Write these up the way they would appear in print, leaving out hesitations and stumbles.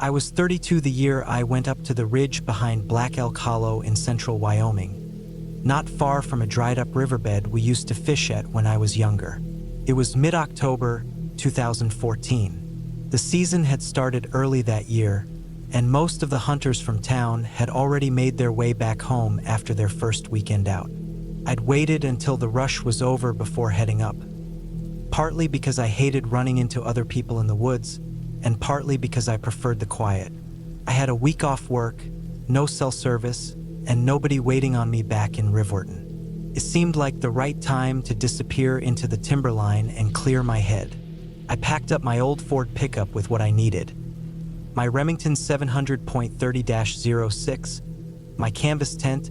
I was 32 the year I went up to the ridge behind Black Elk Hollow in central Wyoming, not far from a dried-up riverbed we used to fish at when I was younger. It was mid-October 2014. The season had started early that year, and most of the hunters from town had already made their way back home after their first weekend out. I'd waited until the rush was over before heading up, partly because I hated running into other people in the woods, and partly because I preferred the quiet. I had a week off work, no cell service, and nobody waiting on me back in Riverton. It seemed like the right time to disappear into the timberline and clear my head. I packed up my old Ford pickup with what I needed: my Remington 700.30-06, my canvas tent,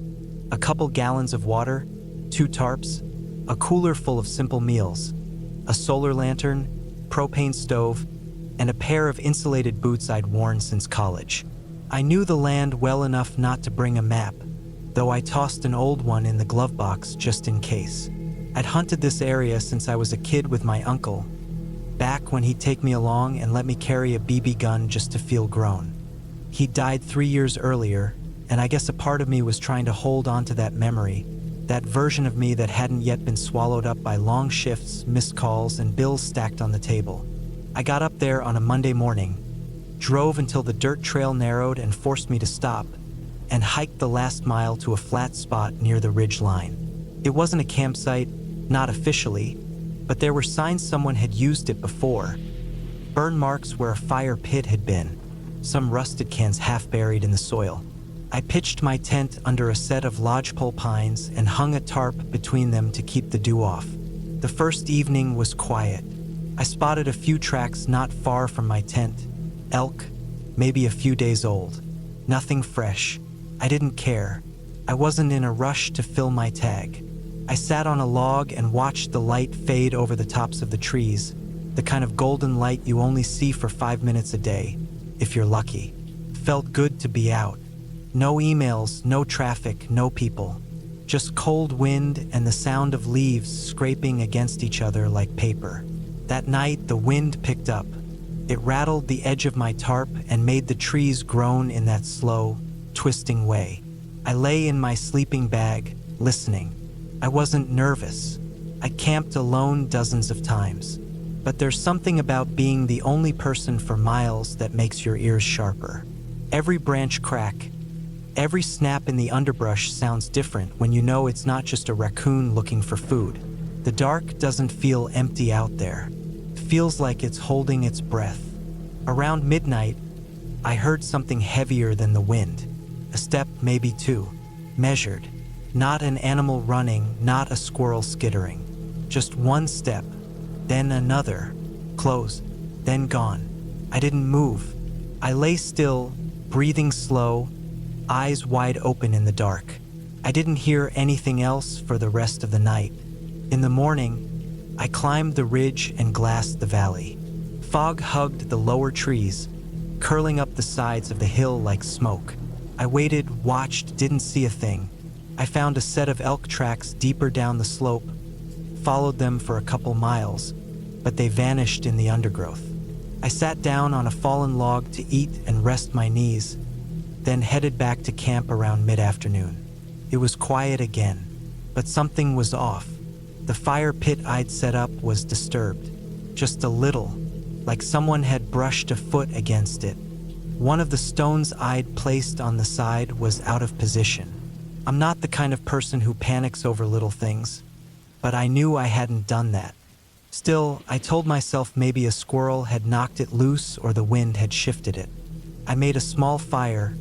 a couple gallons of water, 2 tarps, a cooler full of simple meals, a solar lantern, propane stove, and a pair of insulated boots I'd worn since college. I knew the land well enough not to bring a map, though I tossed an old one in the glove box just in case. I'd hunted this area since I was a kid with my uncle, back when he'd take me along and let me carry a BB gun just to feel grown. He died 3 years earlier, and I guess a part of me was trying to hold on to that memory, that version of me that hadn't yet been swallowed up by long shifts, missed calls, and bills stacked on the table. I got up there on a Monday morning, drove until the dirt trail narrowed and forced me to stop, and hiked the last mile to a flat spot near the ridge line. It wasn't a campsite, not officially, but there were signs someone had used it before. Burn marks where a fire pit had been, some rusted cans half buried in the soil. I pitched my tent under a set of lodgepole pines and hung a tarp between them to keep the dew off. The first evening was quiet. I spotted a few tracks not far from my tent. Elk, maybe a few days old. Nothing fresh. I didn't care. I wasn't in a rush to fill my tag. I sat on a log and watched the light fade over the tops of the trees, the kind of golden light you only see for 5 minutes a day, if you're lucky. Felt good to be out. No emails, no traffic, no people. Just cold wind and the sound of leaves scraping against each other like paper. That night, the wind picked up. It rattled the edge of my tarp and made the trees groan in that slow, twisting way. I lay in my sleeping bag, listening. I wasn't nervous. I camped alone dozens of times. But there's something about being the only person for miles that makes your ears sharper. Every branch crack, every snap in the underbrush sounds different when you know it's not just a raccoon looking for food. The dark doesn't feel empty out there. It feels like it's holding its breath. Around midnight, I heard something heavier than the wind. A step, maybe 2. Measured. Not an animal running, not a squirrel skittering. Just one step, then another. Close, then gone. I didn't move. I lay still, breathing slow, eyes wide open in the dark. I didn't hear anything else for the rest of the night. In the morning, I climbed the ridge and glassed the valley. Fog hugged the lower trees, curling up the sides of the hill like smoke. I waited, watched, didn't see a thing. I found a set of elk tracks deeper down the slope, followed them for a couple miles, but they vanished in the undergrowth. I sat down on a fallen log to eat and rest my knees, then headed back to camp around mid-afternoon. It was quiet again, but something was off. The fire pit I'd set up was disturbed, just a little, like someone had brushed a foot against it. One of the stones I'd placed on the side was out of position. I'm not the kind of person who panics over little things, but I knew I hadn't done that. Still, I told myself maybe a squirrel had knocked it loose or the wind had shifted it. I made a small fire,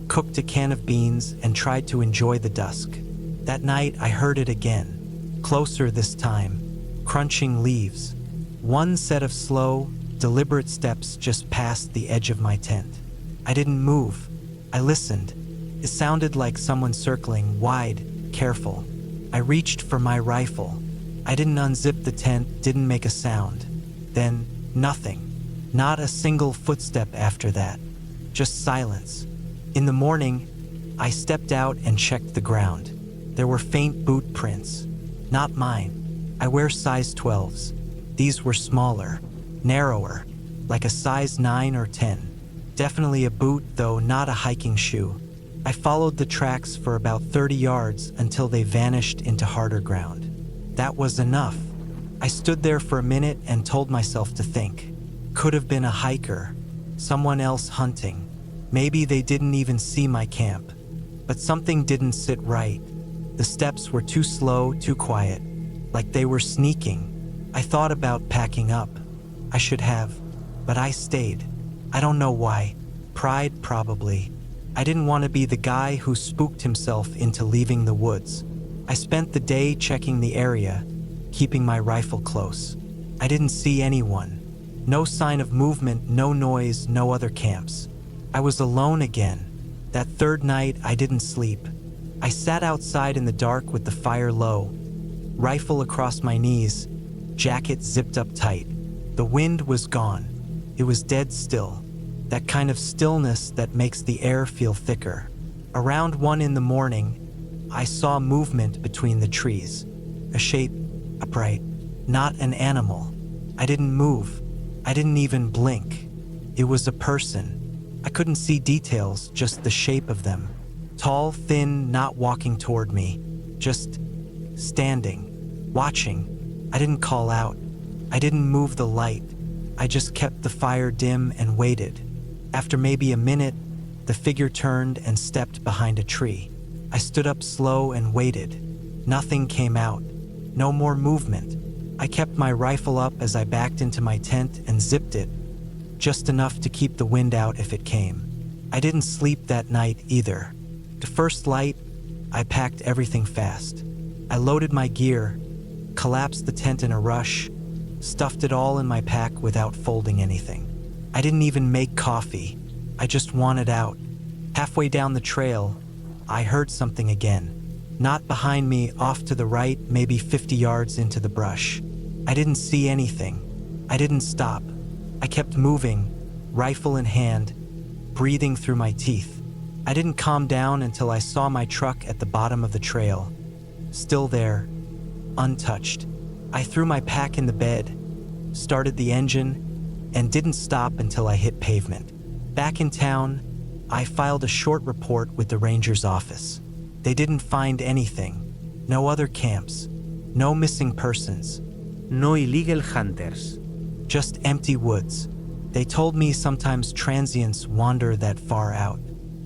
cooked a can of beans, and tried to enjoy the dusk. That night, I heard it again. Closer this time, crunching leaves. One set of slow, deliberate steps just past the edge of my tent. I didn't move. I listened. It sounded like someone circling, wide, careful. I reached for my rifle. I didn't unzip the tent, didn't make a sound. Then, nothing. Not a single footstep after that. Just silence. In the morning, I stepped out and checked the ground. There were faint boot prints. Not mine. I wear size 12s. These were smaller, narrower, like a size 9 or 10. Definitely a boot, though not a hiking shoe. I followed the tracks for about 30 yards until they vanished into harder ground. That was enough. I stood there for a minute and told myself to think. Could have been a hiker, someone else hunting. Maybe they didn't even see my camp. But something didn't sit right. The steps were too slow, too quiet, like they were sneaking. I thought about packing up. I should have, but I stayed. I don't know why. Pride, probably. I didn't want to be the guy who spooked himself into leaving the woods. I spent the day checking the area, keeping my rifle close. I didn't see anyone. No sign of movement, no noise, no other camps. I was alone again. That third night, I didn't sleep. I sat outside in the dark with the fire low, rifle across my knees, jacket zipped up tight. The wind was gone. It was dead still. That kind of stillness that makes the air feel thicker. Around 1 in the morning, I saw movement between the trees. A shape, upright, not an animal. I didn't move. I didn't even blink. It was a person. I couldn't see details, just the shape of them. Tall, thin, not walking toward me. Just standing, watching. I didn't call out. I didn't move the light. I just kept the fire dim and waited. After maybe a minute, the figure turned and stepped behind a tree. I stood up slow and waited. Nothing came out. No more movement. I kept my rifle up as I backed into my tent and zipped it, just enough to keep the wind out if it came. I didn't sleep that night either. To first light, I packed everything fast. I loaded my gear, collapsed the tent in a rush, stuffed it all in my pack without folding anything. I didn't even make coffee. I just wanted out. Halfway down the trail, I heard something again. Not behind me, off to the right, maybe 50 yards into the brush. I didn't see anything. I didn't stop. I kept moving, rifle in hand, breathing through my teeth. I didn't calm down until I saw my truck at the bottom of the trail. Still there, untouched. I threw my pack in the bed, started the engine, and didn't stop until I hit pavement. Back in town, I filed a short report with the ranger's office. They didn't find anything. No other camps. No missing persons. No illegal hunters. Just empty woods. They told me sometimes transients wander that far out.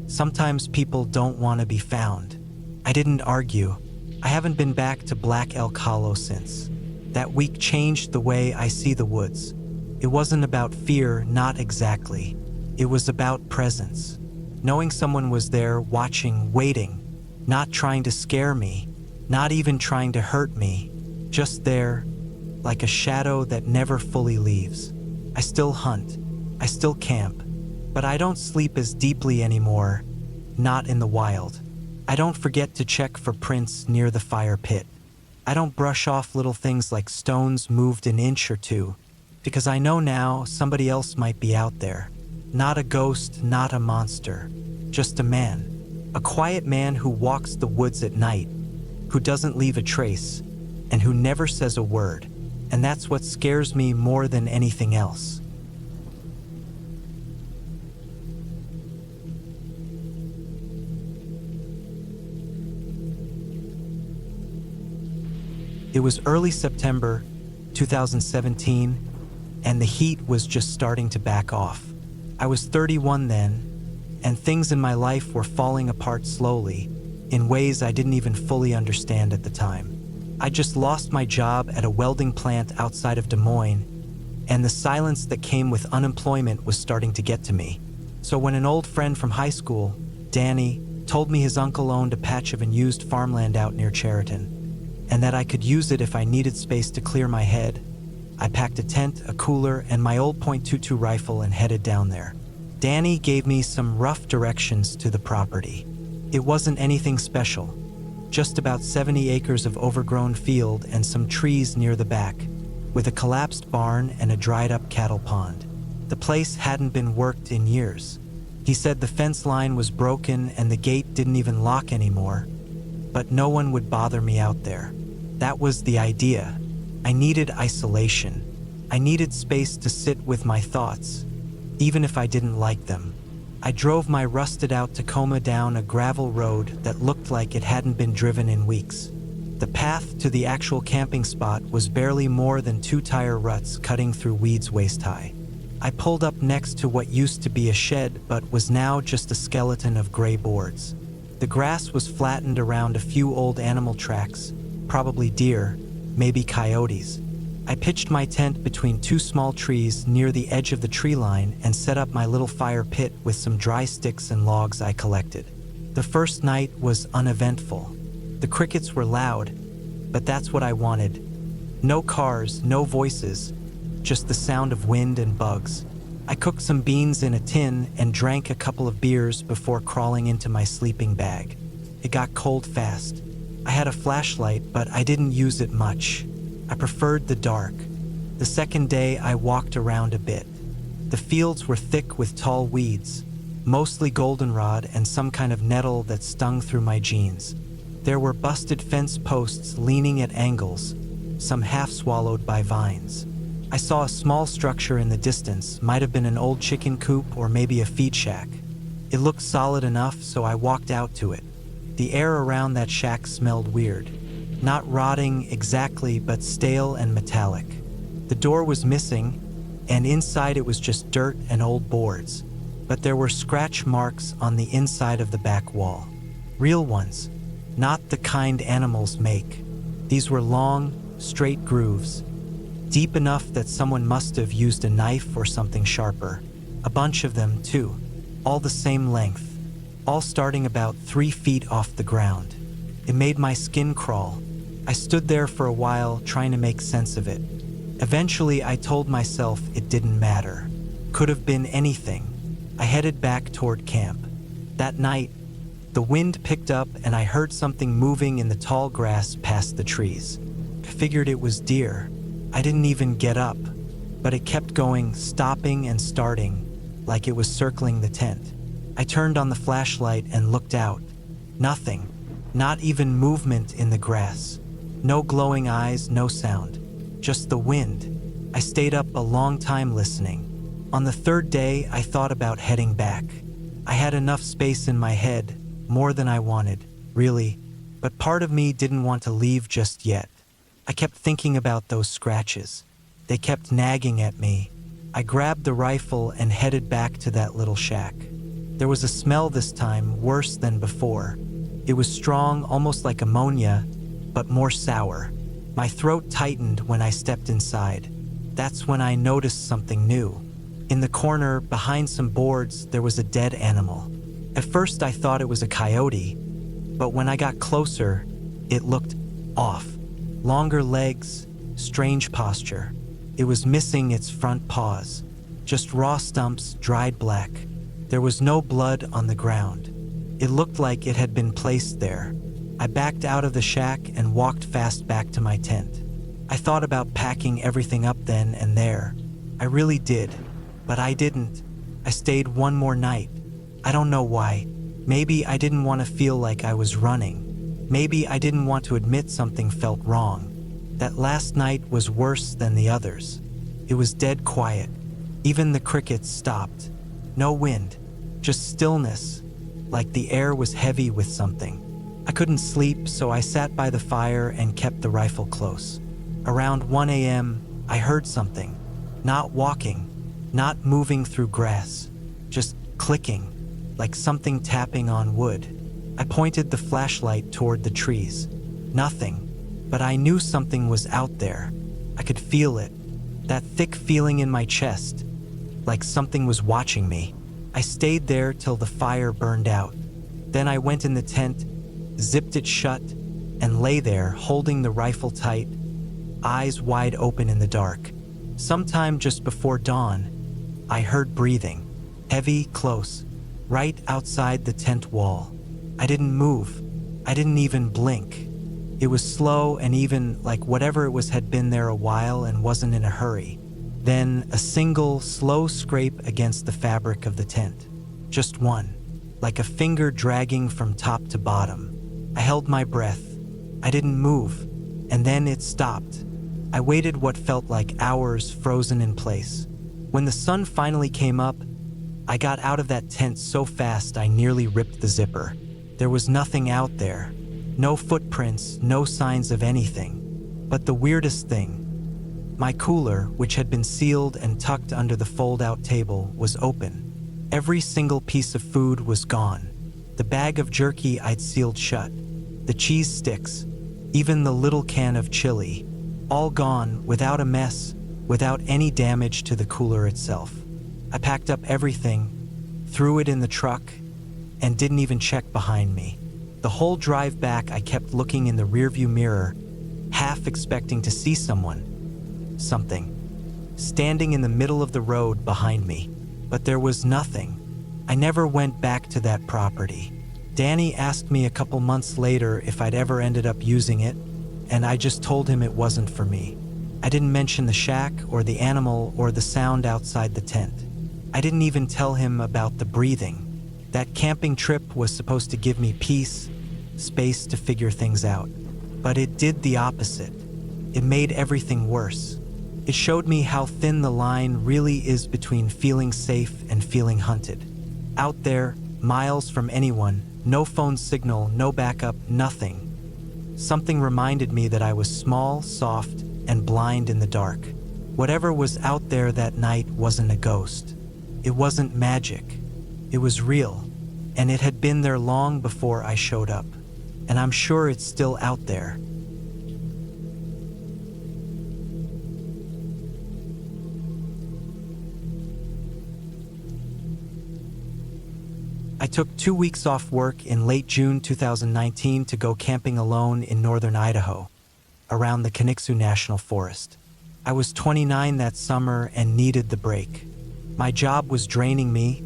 Sometimes people don't want to be found. I didn't argue. I haven't been back to Black Elk Hollow since. That week changed the way I see the woods. It wasn't about fear, not exactly. It was about presence. Knowing someone was there, watching, waiting, not trying to scare me, not even trying to hurt me, just there, like a shadow that never fully leaves. I still hunt, I still camp, but I don't sleep as deeply anymore, not in the wild. I don't forget to check for prints near the fire pit. I don't brush off little things like stones moved an inch or two, because I know now somebody else might be out there. Not a ghost, not a monster, just a man. A quiet man who walks the woods at night, who doesn't leave a trace, and who never says a word. And that's what scares me more than anything else. It was early September 2017, and the heat was just starting to back off. I was 31 then, and things in my life were falling apart slowly, in ways I didn't even fully understand at the time. I just lost my job at a welding plant outside of Des Moines, and the silence that came with unemployment was starting to get to me. So when an old friend from high school, Danny, told me his uncle owned a patch of unused farmland out near Chariton, and that I could use it if I needed space to clear my head, I packed a tent, a cooler, and my old .22 rifle and headed down there. Danny gave me some rough directions to the property. It wasn't anything special, just about 70 acres of overgrown field and some trees near the back, with a collapsed barn and a dried-up cattle pond. The place hadn't been worked in years. He said the fence line was broken and the gate didn't even lock anymore, but no one would bother me out there. That was the idea. I needed isolation. I needed space to sit with my thoughts, even if I didn't like them. I drove my rusted-out Tacoma down a gravel road that looked like it hadn't been driven in weeks. The path to the actual camping spot was barely more than 2-tire ruts cutting through weeds waist-high. I pulled up next to what used to be a shed but was now just a skeleton of gray boards. The grass was flattened around a few old animal tracks, probably deer, maybe coyotes. I pitched my tent between 2 small trees near the edge of the tree line and set up my little fire pit with some dry sticks and logs I collected. The first night was uneventful. The crickets were loud, but that's what I wanted. No cars, no voices, just the sound of wind and bugs. I cooked some beans in a tin and drank a couple of beers before crawling into my sleeping bag. It got cold fast. I had a flashlight, but I didn't use it much. I preferred the dark. The second day, I walked around a bit. The fields were thick with tall weeds, mostly goldenrod and some kind of nettle that stung through my jeans. There were busted fence posts leaning at angles, some half swallowed by vines. I saw a small structure in the distance, might have been an old chicken coop or maybe a feed shack. It looked solid enough, so I walked out to it. The air around that shack smelled weird. Not rotting exactly, but stale and metallic. The door was missing, and inside it was just dirt and old boards. But there were scratch marks on the inside of the back wall. Real ones, not the kind animals make. These were long, straight grooves, deep enough that someone must have used a knife or something sharper. A bunch of them, too, all the same length, all starting about 3 feet off the ground. It made my skin crawl. I stood there for a while trying to make sense of it. Eventually, I told myself it didn't matter. Could have been anything. I headed back toward camp. That night, the wind picked up and I heard something moving in the tall grass past the trees. I figured it was deer. I didn't even get up, but it kept going, stopping and starting, like it was circling the tent. I turned on the flashlight and looked out. Nothing, not even movement in the grass. No glowing eyes, no sound, just the wind. I stayed up a long time listening. On the third day, I thought about heading back. I had enough space in my head, more than I wanted, really, but part of me didn't want to leave just yet. I kept thinking about those scratches. They kept nagging at me. I grabbed the rifle and headed back to that little shack. There was a smell this time, worse than before. It was strong, almost like ammonia, but more sour. My throat tightened when I stepped inside. That's when I noticed something new. In the corner, behind some boards, there was a dead animal. At first I thought it was a coyote, but when I got closer, it looked off. Longer legs, strange posture. It was missing its front paws, just raw stumps, dried black. There was no blood on the ground. It looked like it had been placed there. I backed out of the shack and walked fast back to my tent. I thought about packing everything up then and there. I really did, but I didn't. I stayed one more night. I don't know why. Maybe I didn't want to feel like I was running. Maybe I didn't want to admit something felt wrong. That last night was worse than the others. It was dead quiet. Even the crickets stopped. No wind, just stillness, like the air was heavy with something. I couldn't sleep, so I sat by the fire and kept the rifle close. Around 1 a.m., I heard something. Not walking, not moving through grass, just clicking, like something tapping on wood. I pointed the flashlight toward the trees. Nothing, but I knew something was out there. I could feel it, that thick feeling in my chest, like something was watching me. I stayed there till the fire burned out. Then I went in the tent, zipped it shut, and lay there holding the rifle tight, eyes wide open in the dark. Sometime just before dawn, I heard breathing, heavy, close, right outside the tent wall. I didn't move. I didn't even blink. It was slow and even, like whatever it was had been there a while and wasn't in a hurry. Then a single, slow scrape against the fabric of the tent. Just one, like a finger dragging from top to bottom. I held my breath. I didn't move, and then it stopped. I waited what felt like hours frozen in place. When the sun finally came up, I got out of that tent so fast I nearly ripped the zipper. There was nothing out there. No footprints, no signs of anything. But the weirdest thing, my cooler, which had been sealed and tucked under the fold-out table, was open. Every single piece of food was gone. The bag of jerky I'd sealed shut, the cheese sticks, even the little can of chili, all gone without a mess, without any damage to the cooler itself. I packed up everything, threw it in the truck, and didn't even check behind me. The whole drive back I kept looking in the rearview mirror, half expecting to see something, standing in the middle of the road behind me. But there was nothing. I never went back to that property. Danny asked me a couple months later if I'd ever ended up using it, and I just told him it wasn't for me. I didn't mention the shack or the animal or the sound outside the tent. I didn't even tell him about the breathing. That camping trip was supposed to give me peace, space to figure things out. But it did the opposite. It made everything worse. It showed me how thin the line really is between feeling safe and feeling hunted. Out there, miles from anyone, no phone signal, no backup, nothing. Something reminded me that I was small, soft, and blind in the dark. Whatever was out there that night wasn't a ghost. It wasn't magic. It was real, and it had been there long before I showed up. And I'm sure it's still out there. I took 2 weeks off work in late June 2019 to go camping alone in northern Idaho, around the Kaniksu National Forest. I was 29 that summer and needed the break. My job was draining me,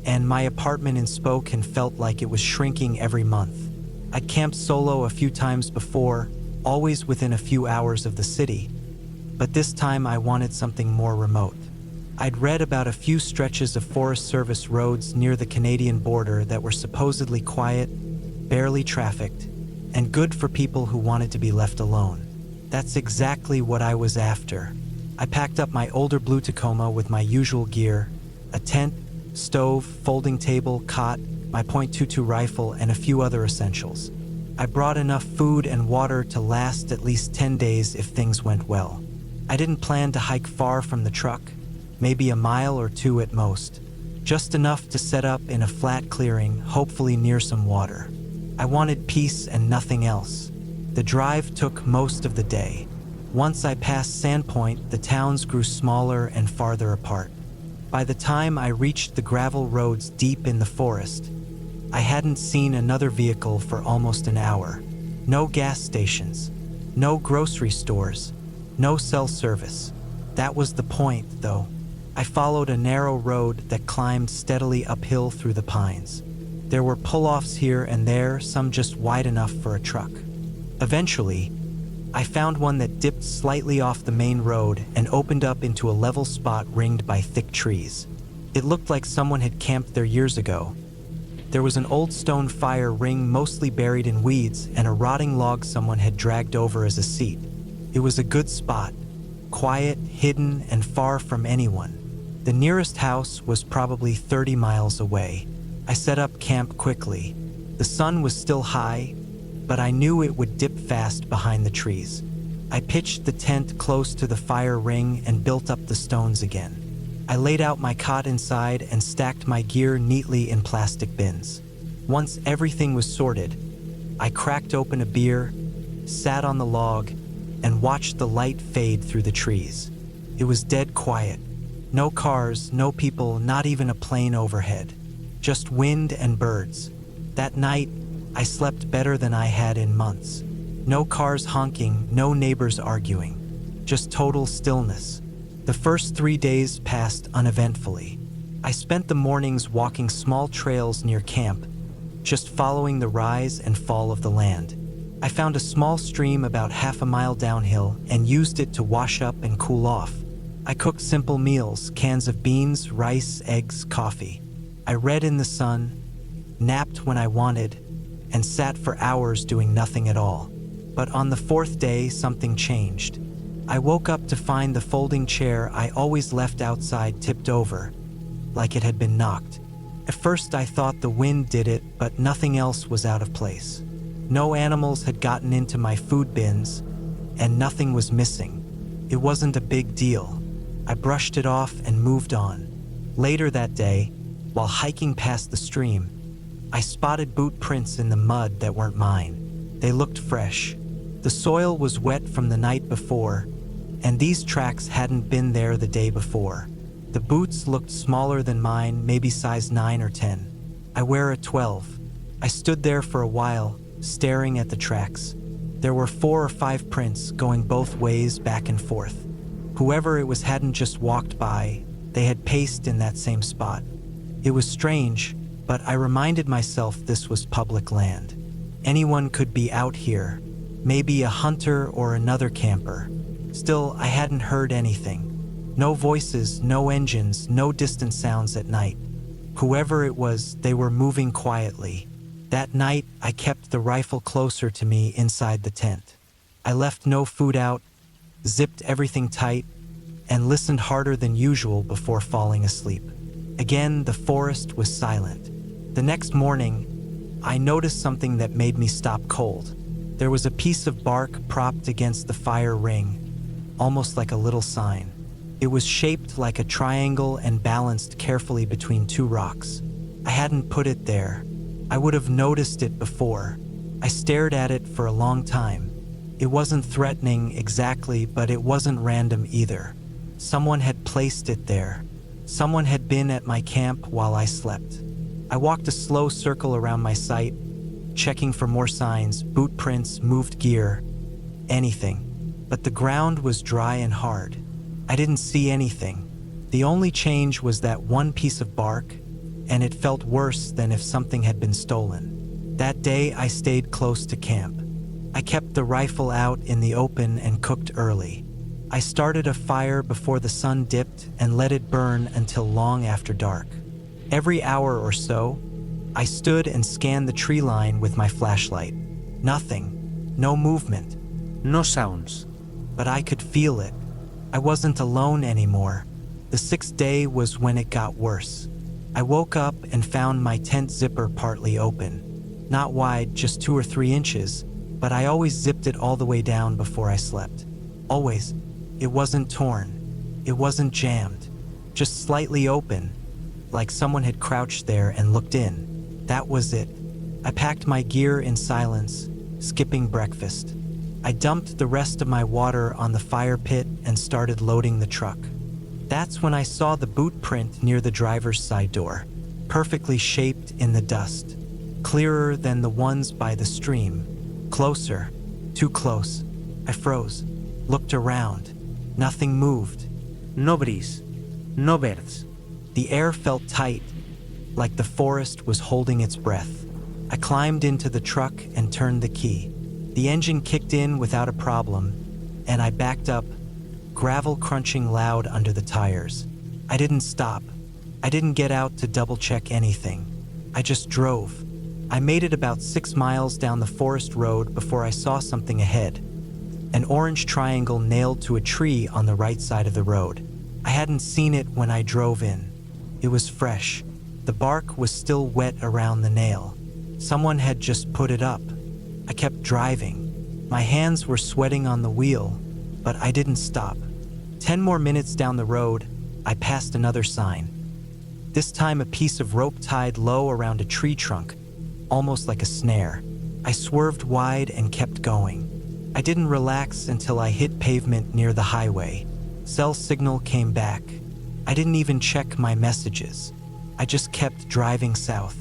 and my apartment in Spokane felt like it was shrinking every month. I'd camped solo a few times before, always within a few hours of the city, but this time I wanted something more remote. I'd read about a few stretches of Forest Service roads near the Canadian border that were supposedly quiet, barely trafficked, and good for people who wanted to be left alone. That's exactly what I was after. I packed up my older blue Tacoma with my usual gear, a tent, stove, folding table, cot, my .22 rifle, and a few other essentials. I brought enough food and water to last at least 10 days if things went well. I didn't plan to hike far from the truck, maybe a mile or two at most, just enough to set up in a flat clearing, hopefully near some water. I wanted peace and nothing else. The drive took most of the day. Once I passed Sandpoint, the towns grew smaller and farther apart. By the time I reached the gravel roads deep in the forest, I hadn't seen another vehicle for almost an hour. No gas stations, no grocery stores, no cell service. That was the point, though. I followed a narrow road that climbed steadily uphill through the pines. There were pull-offs here and there, some just wide enough for a truck. Eventually, I found one that dipped slightly off the main road and opened up into a level spot ringed by thick trees. It looked like someone had camped there years ago. There was an old stone fire ring mostly buried in weeds and a rotting log someone had dragged over as a seat. It was a good spot, quiet, hidden, and far from anyone. The nearest house was probably 30 miles away. I set up camp quickly. The sun was still high, but I knew it would dip fast behind the trees. I pitched the tent close to the fire ring and built up the stones again. I laid out my cot inside and stacked my gear neatly in plastic bins. Once everything was sorted, I cracked open a beer, sat on the log, and watched the light fade through the trees. It was dead quiet. No cars, no people, not even a plane overhead. Just wind and birds. That night, I slept better than I had in months. No cars honking, no neighbors arguing. Just total stillness. The first 3 days passed uneventfully. I spent the mornings walking small trails near camp, just following the rise and fall of the land. I found a small stream about half a mile downhill and used it to wash up and cool off. I cooked simple meals, cans of beans, rice, eggs, coffee. I read in the sun, napped when I wanted, and sat for hours doing nothing at all. But on the 4th day, something changed. I woke up to find the folding chair I always left outside tipped over, like it had been knocked. At first I thought the wind did it, but nothing else was out of place. No animals had gotten into my food bins, and nothing was missing. It wasn't a big deal. I brushed it off and moved on. Later that day, while hiking past the stream, I spotted boot prints in the mud that weren't mine. They looked fresh. The soil was wet from the night before, and these tracks hadn't been there the day before. The boots looked smaller than mine, maybe size 9 or 10. I wear a 12. I stood there for a while, staring at the tracks. There were 4 or 5 prints going both ways, back and forth. Whoever it was hadn't just walked by, they had paced in that same spot. It was strange, but I reminded myself this was public land. Anyone could be out here, maybe a hunter or another camper. Still, I hadn't heard anything. No voices, no engines, no distant sounds at night. Whoever it was, they were moving quietly. That night, I kept the rifle closer to me inside the tent. I left no food out, zipped everything tight, and listened harder than usual before falling asleep. Again, the forest was silent. The next morning, I noticed something that made me stop cold. There was a piece of bark propped against the fire ring, almost like a little sign. It was shaped like a triangle and balanced carefully between 2 rocks. I hadn't put it there. I would have noticed it before. I stared at it for a long time. It wasn't threatening exactly, but it wasn't random either. Someone had placed it there. Someone had been at my camp while I slept. I walked a slow circle around my site, checking for more signs, boot prints, moved gear, anything. But the ground was dry and hard. I didn't see anything. The only change was that one piece of bark, and it felt worse than if something had been stolen. That day, I stayed close to camp. I kept the rifle out in the open and cooked early. I started a fire before the sun dipped and let it burn until long after dark. Every hour or so, I stood and scanned the tree line with my flashlight. Nothing. No movement. No sounds. But I could feel it. I wasn't alone anymore. The 6th day was when it got worse. I woke up and found my tent zipper partly open. Not wide, just 2 or 3 inches, but I always zipped it all the way down before I slept. Always. It wasn't torn. It wasn't jammed. Just slightly open, like someone had crouched there and looked in. That was it. I packed my gear in silence, skipping breakfast. I dumped the rest of my water on the fire pit and started loading the truck. That's when I saw the boot print near the driver's side door, perfectly shaped in the dust, clearer than the ones by the stream. Closer, too close. I froze, looked around. Nothing moved. No breeze. No birds. The air felt tight, like the forest was holding its breath. I climbed into the truck and turned the key. The engine kicked in without a problem, and I backed up, gravel crunching loud under the tires. I didn't stop. I didn't get out to double-check anything. I just drove. I made it about 6 miles down the forest road before I saw something ahead. An orange triangle nailed to a tree on the right side of the road. I hadn't seen it when I drove in. It was fresh. The bark was still wet around the nail. Someone had just put it up. I kept driving. My hands were sweating on the wheel, but I didn't stop. 10 more minutes down the road, I passed another sign. This time a piece of rope tied low around a tree trunk, almost like a snare. I swerved wide and kept going. I didn't relax until I hit pavement near the highway. Cell signal came back. I didn't even check my messages. I just kept driving south.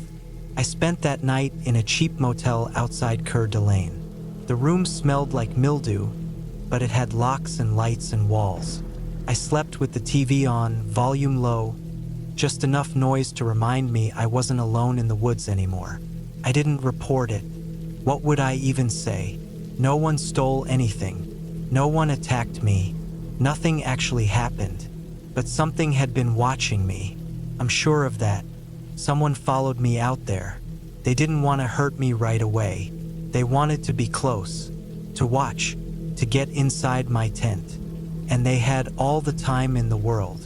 I spent that night in a cheap motel outside Coeur d'Alene. The room smelled like mildew, but it had locks and lights and walls. I slept with the TV on, volume low, just enough noise to remind me I wasn't alone in the woods anymore. I didn't report it. What would I even say? No one stole anything. No one attacked me. Nothing actually happened. But something had been watching me. I'm sure of that. Someone followed me out there. They didn't want to hurt me right away. They wanted to be close, to watch, to get inside my tent. And they had all the time in the world.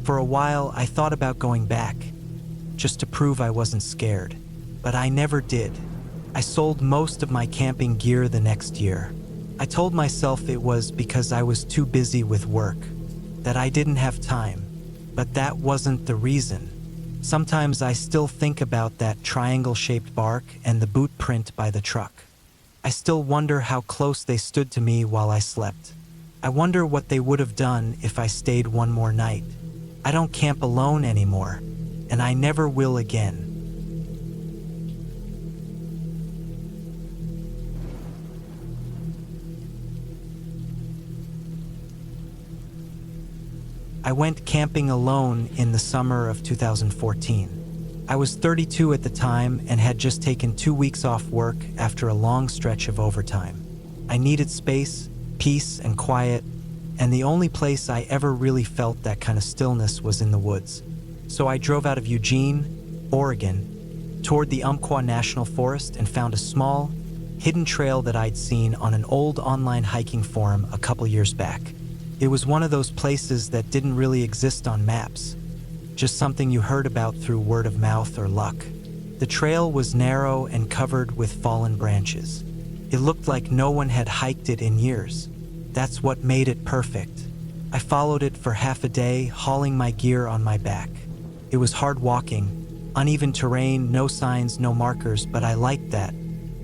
For a while, I thought about going back, just to prove I wasn't scared. But I never did. I sold most of my camping gear the next year. I told myself it was because I was too busy with work, that I didn't have time. But that wasn't the reason. Sometimes I still think about that triangle-shaped bark and the boot print by the truck. I still wonder how close they stood to me while I slept. I wonder what they would have done if I stayed one more night. I don't camp alone anymore, and I never will again. I went camping alone in the summer of 2014. I was 32 at the time and had just taken 2 weeks off work after a long stretch of overtime. I needed space, peace, and quiet, and the only place I ever really felt that kind of stillness was in the woods. So I drove out of Eugene, Oregon, toward the Umpqua National Forest and found a small, hidden trail that I'd seen on an old online hiking forum a couple years back. It was one of those places that didn't really exist on maps, just something you heard about through word of mouth or luck. The trail was narrow and covered with fallen branches. It looked like no one had hiked it in years. That's what made it perfect. I followed it for half a day, hauling my gear on my back. It was hard walking, uneven terrain, no signs, no markers, but I liked that.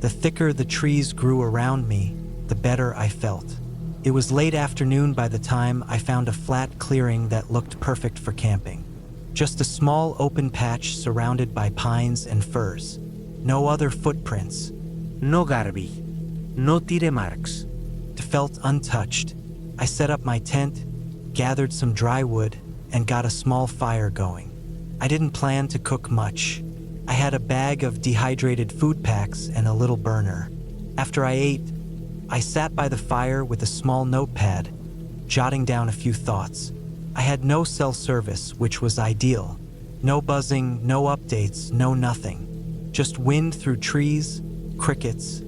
The thicker the trees grew around me, the better I felt. It was late afternoon by the time I found a flat clearing that looked perfect for camping. Just a small open patch surrounded by pines and firs. No other footprints. No garbi. No tire marks. It felt untouched. I set up my tent, gathered some dry wood, and got a small fire going. I didn't plan to cook much. I had a bag of dehydrated food packs and a little burner. After I ate, I sat by the fire with a small notepad, jotting down a few thoughts. I had no cell service, which was ideal. No buzzing, no updates, no nothing. Just wind through trees, crickets,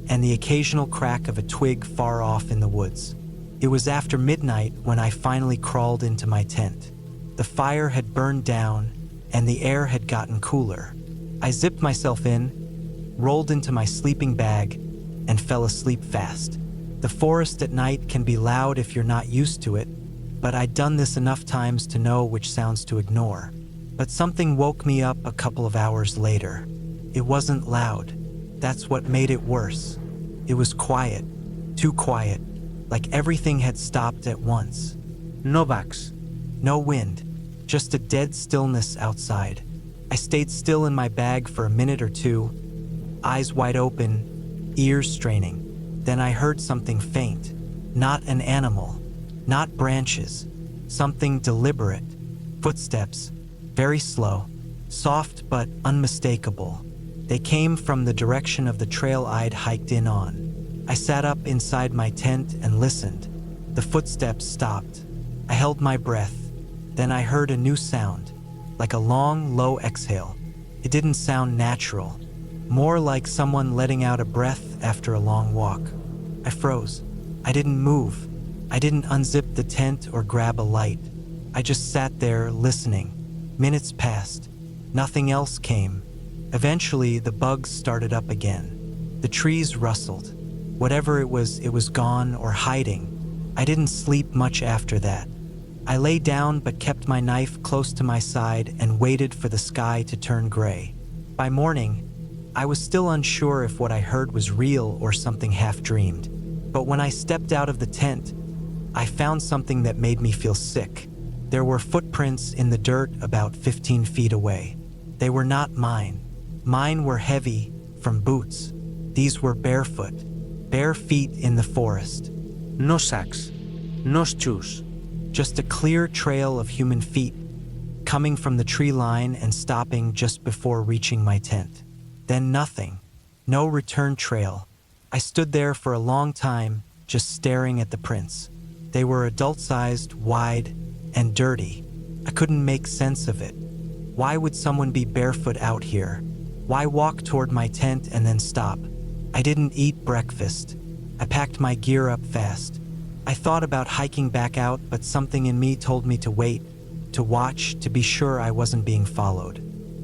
and the occasional crack of a twig far off in the woods. It was after midnight when I finally crawled into my tent. The fire had burned down, and the air had gotten cooler. I zipped myself in, rolled into my sleeping bag, and fell asleep fast. The forest at night can be loud if you're not used to it, but I'd done this enough times to know which sounds to ignore. But something woke me up a couple of hours later. It wasn't loud. That's what made it worse. It was quiet, too quiet, like everything had stopped at once. No bugs. No wind, just a dead stillness outside. I stayed still in my bag for a minute or two, eyes wide open, ears straining. Then I heard something faint. Not an animal, not branches, something deliberate. Footsteps, very slow, soft but unmistakable. They came from the direction of the trail I'd hiked in on. I sat up inside my tent and listened. The footsteps stopped. I held my breath. Then I heard a new sound, like a long, low exhale. It didn't sound natural. More like someone letting out a breath after a long walk. I froze. I didn't move. I didn't unzip the tent or grab a light. I just sat there listening. Minutes passed. Nothing else came. Eventually, the bugs started up again. The trees rustled. Whatever it was gone or hiding. I didn't sleep much after that. I lay down but kept my knife close to my side and waited for the sky to turn gray. By morning, I was still unsure if what I heard was real or something half-dreamed. But when I stepped out of the tent, I found something that made me feel sick. There were footprints in the dirt about 15 feet away. They were not mine. Mine were heavy, from boots. These were barefoot, bare feet in the forest. No socks. No shoes. Just a clear trail of human feet, coming from the tree line and stopping just before reaching my tent. Then nothing. No return trail. I stood there for a long time, just staring at the prints. They were adult-sized, wide, and dirty. I couldn't make sense of it. Why would someone be barefoot out here? Why walk toward my tent and then stop? I didn't eat breakfast. I packed my gear up fast. I thought about hiking back out, but something in me told me to wait, to watch to be sure I wasn't being followed.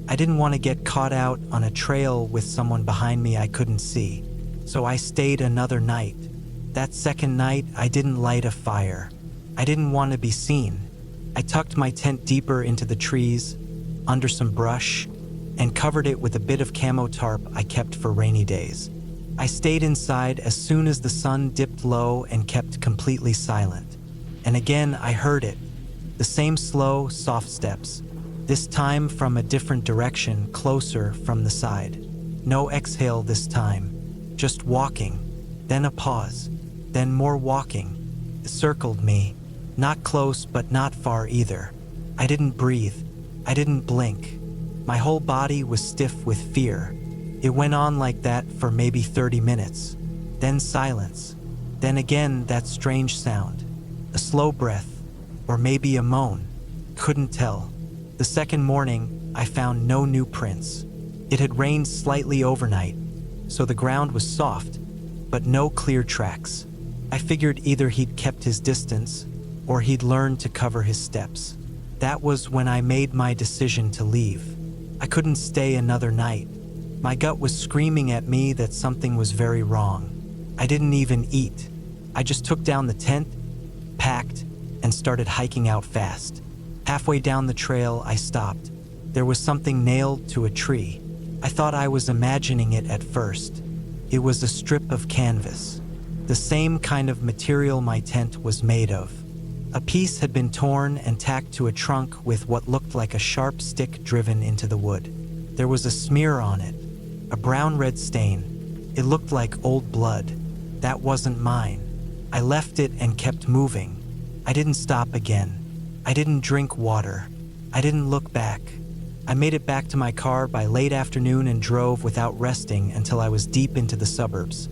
I didn't want to get caught out on a trail with someone behind me I couldn't see, so I stayed another night. That second night, I didn't light a fire. I didn't want to be seen. I tucked my tent deeper into the trees, under some brush, and covered it with a bit of camo tarp I kept for rainy days. I stayed inside as soon as the sun dipped low and kept completely silent. And again, I heard it. The same slow, soft steps. This time from a different direction, closer from the side. No exhale this time. Just walking. Then a pause. Then more walking. It circled me. Not close, but not far either. I didn't breathe. I didn't blink. My whole body was stiff with fear. It went on like that for maybe 30 minutes. Then silence. Then again that strange sound. A slow breath. Or maybe a moan. Couldn't tell. The second morning, I found no new prints. It had rained slightly overnight, so the ground was soft, but no clear tracks. I figured either he'd kept his distance, or he'd learned to cover his steps. That was when I made my decision to leave. I couldn't stay another night. My gut was screaming at me that something was very wrong. I didn't even eat. I just took down the tent, packed, and started hiking out fast. Halfway down the trail, I stopped. There was something nailed to a tree. I thought I was imagining it at first. It was a strip of canvas, the same kind of material my tent was made of. A piece had been torn and tacked to a trunk with what looked like a sharp stick driven into the wood. There was a smear on it, a brown-red stain. It looked like old blood. That wasn't mine. I left it and kept moving. I didn't stop again. I didn't drink water. I didn't look back. I made it back to my car by late afternoon and drove without resting until I was deep into the suburbs,